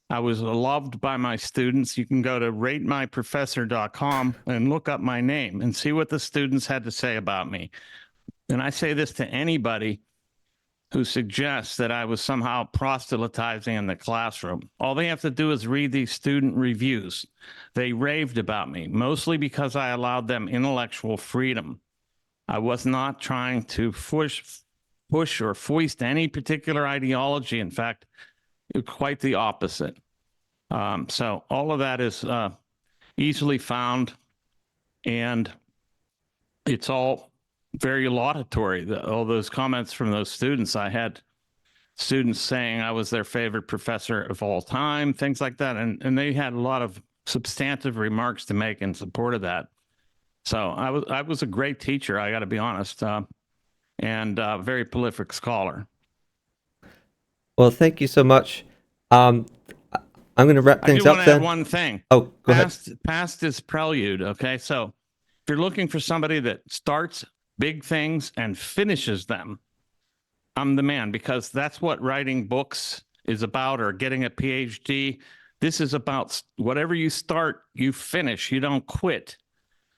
I was loved by my students. You can go to ratemyprofessor.com and look up my name and see what the students had to say about me. And I say this to anybody who suggests that I was somehow proselytizing in the classroom. All they have to do is read these student reviews. They raved about me, mostly because I allowed them intellectual freedom. I was not trying to push or foist any particular ideology. In fact, quite the opposite. So all of that is easily found, and it's all very laudatory. All those comments from those students, I had students saying I was their favorite professor of all time, things like that. And they had a lot of substantive remarks to make in support of that. So I was a great teacher, I got to be honest, and a very prolific scholar. Well, thank you so much. I'm going to wrap I do things want up to add then. one thing. Oh, go ahead. Past is prelude. Okay. So if you're looking for somebody that starts big things and finishes them, I'm the man, because that's what writing books is about, or getting a PhD. This is about whatever you start, you finish, you don't quit.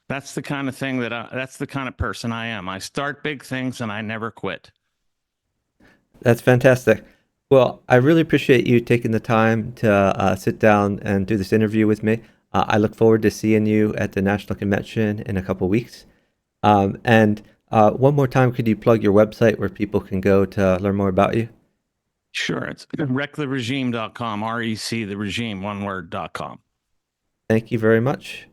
That's the kind of thing that's the kind of person I am. I start big things and I never quit. That's fantastic. Well, I really appreciate you taking the time to sit down and do this interview with me. I look forward to seeing you at the National Convention in a couple weeks. And one more time, could you plug your website where people can go to learn more about you? Sure. It's rectheregime.com, REC, the regime, one word.com. Thank you very much.